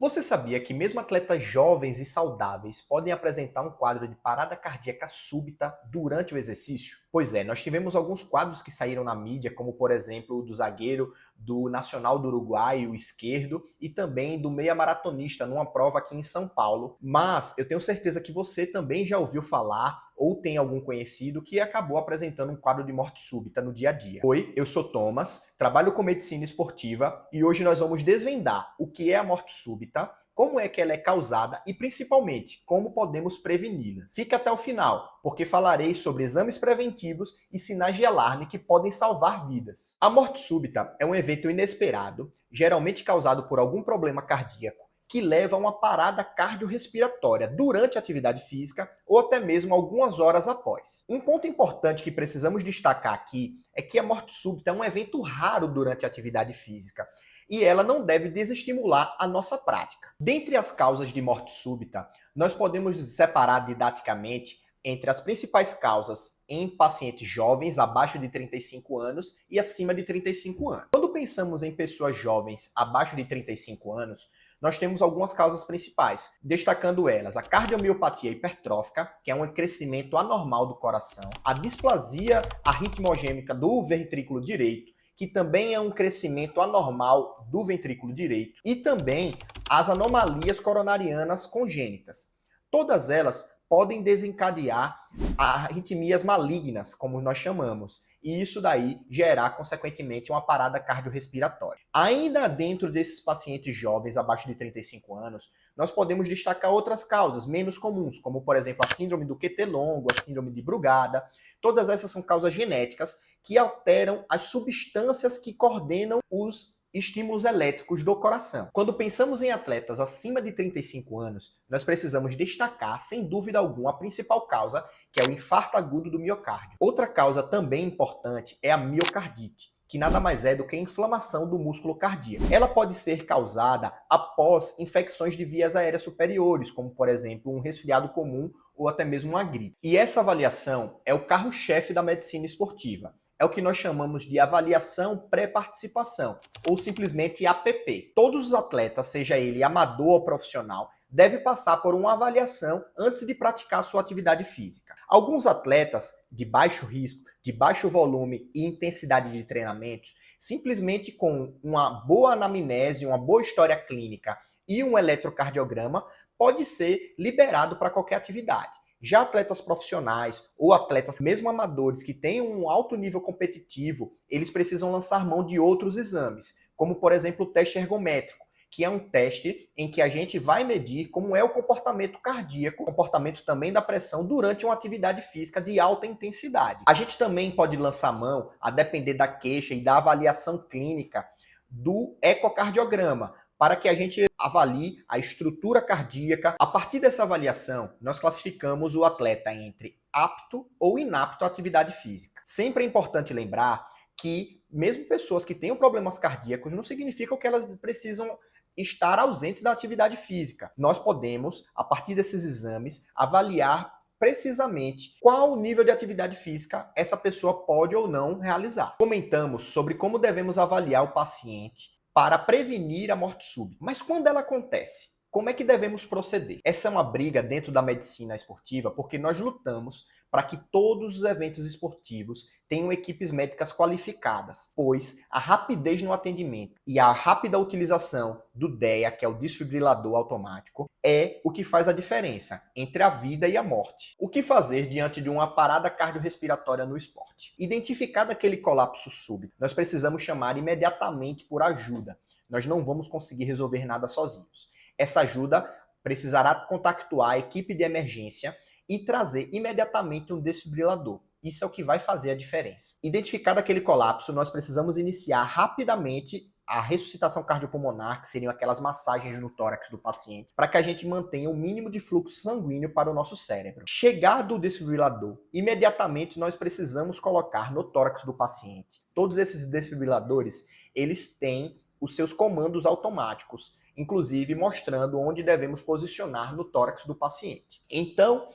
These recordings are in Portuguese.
Você sabia que mesmo atletas jovens e saudáveis podem apresentar um quadro de parada cardíaca súbita durante o exercício? Pois é, nós tivemos alguns quadros que saíram na mídia, como por exemplo o do zagueiro do Nacional do Uruguai, o esquerdo, e também do meia maratonista numa prova aqui em São Paulo. Mas eu tenho certeza que você também já ouviu falar ou tem algum conhecido que acabou apresentando um quadro de morte súbita no dia a dia. Oi, eu sou Thomas, trabalho com medicina esportiva e hoje nós vamos desvendar o que é a morte súbita, como é que ela é causada e, principalmente, como podemos preveni-la. Fique até o final, porque falarei sobre exames preventivos e sinais de alarme que podem salvar vidas. A morte súbita é um evento inesperado, geralmente causado por algum problema cardíaco, que leva a uma parada cardiorrespiratória durante a atividade física ou até mesmo algumas horas após. Um ponto importante que precisamos destacar aqui é que a morte súbita é um evento raro durante a atividade física e ela não deve desestimular a nossa prática. Dentre as causas de morte súbita, nós podemos separar didaticamente entre as principais causas em pacientes jovens abaixo de 35 anos e acima de 35 anos. Quando pensamos em pessoas jovens abaixo de 35 anos, nós temos algumas causas principais, destacando elas a cardiomiopatia hipertrófica, que é um crescimento anormal do coração, a displasia arritmogênica do ventrículo direito, que também é um crescimento anormal do ventrículo direito, e também as anomalias coronarianas congênitas. Todas elas podem desencadear arritmias malignas, como nós chamamos, e isso daí gerar, consequentemente, uma parada cardiorrespiratória. Ainda dentro desses pacientes jovens, abaixo de 35 anos, nós podemos destacar outras causas menos comuns, como, por exemplo, a síndrome do QT longo, a síndrome de Brugada. Todas essas são causas genéticas que alteram as substâncias que coordenam os estímulos elétricos do coração. Quando pensamos em atletas acima de 35 anos, nós precisamos destacar, sem dúvida alguma, a principal causa, que é o infarto agudo do miocárdio. Outra causa também importante é a miocardite, que nada mais é do que a inflamação do músculo cardíaco. Ela pode ser causada após infecções de vias aéreas superiores, como por exemplo um resfriado comum ou até mesmo uma gripe. E essa avaliação é o carro-chefe da medicina esportiva. É o que nós chamamos de avaliação pré-participação, ou simplesmente APP. Todos os atletas, seja ele amador ou profissional, devem passar por uma avaliação antes de praticar sua atividade física. Alguns atletas de baixo risco, de baixo volume e intensidade de treinamentos, simplesmente com uma boa anamnese, uma boa história clínica e um eletrocardiograma, pode ser liberado para qualquer atividade. Já atletas profissionais ou atletas mesmo amadores que têm um alto nível competitivo, eles precisam lançar mão de outros exames, como por exemplo o teste ergométrico, que é um teste em que a gente vai medir como é o comportamento cardíaco, comportamento também da pressão durante uma atividade física de alta intensidade. A gente também pode lançar mão, a depender da queixa e da avaliação clínica, do ecocardiograma, para que a gente avalie a estrutura cardíaca. A partir dessa avaliação, nós classificamos o atleta entre apto ou inapto à atividade física. Sempre é importante lembrar que mesmo pessoas que tenham problemas cardíacos não significam que elas precisam estar ausentes da atividade física. Nós podemos, a partir desses exames, avaliar precisamente qual nível de atividade física essa pessoa pode ou não realizar. Comentamos sobre como devemos avaliar o paciente para prevenir a morte súbita. Mas quando ela acontece, como é que devemos proceder? Essa é uma briga dentro da medicina esportiva, porque nós lutamos para que todos os eventos esportivos tenham equipes médicas qualificadas, pois a rapidez no atendimento e a rápida utilização do DEA, que é o desfibrilador automático, é o que faz a diferença entre a vida e a morte. O que fazer diante de uma parada cardiorrespiratória no esporte? Identificado aquele colapso súbito, nós precisamos chamar imediatamente por ajuda. Nós não vamos conseguir resolver nada sozinhos. Essa ajuda precisará contactuar a equipe de emergência e trazer imediatamente um desfibrilador. Isso é o que vai fazer a diferença. Identificado aquele colapso, nós precisamos iniciar rapidamente a ressuscitação cardiopulmonar, que seriam aquelas massagens no tórax do paciente, para que a gente mantenha o mínimo de fluxo sanguíneo para o nosso cérebro. Chegado o desfibrilador, imediatamente nós precisamos colocar no tórax do paciente. Todos esses desfibriladores, eles têm os seus comandos automáticos, inclusive mostrando onde devemos posicionar no tórax do paciente. Então,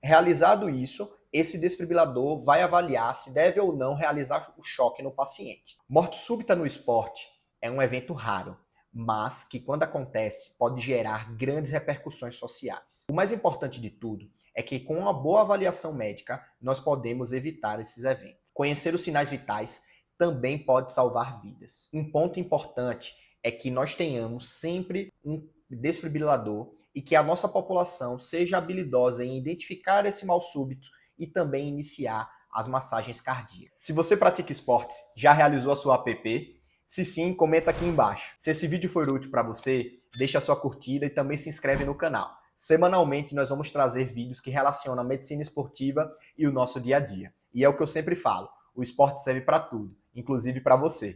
realizado isso, esse desfibrilador vai avaliar se deve ou não realizar o choque no paciente. Morte súbita no esporte é um evento raro, mas que quando acontece pode gerar grandes repercussões sociais. O mais importante de tudo é que com uma boa avaliação médica nós podemos evitar esses eventos. Conhecer os sinais vitais também pode salvar vidas. Um ponto importante é que nós tenhamos sempre um desfibrilador e que a nossa população seja habilidosa em identificar esse mal súbito e também iniciar as massagens cardíacas. Se você pratica esportes, já realizou a sua APP? Se sim, comenta aqui embaixo. Se esse vídeo for útil para você, deixa a sua curtida e também se inscreve no canal. Semanalmente nós vamos trazer vídeos que relacionam a medicina esportiva e o nosso dia a dia. E é o que eu sempre falo, o esporte serve para tudo, inclusive para você.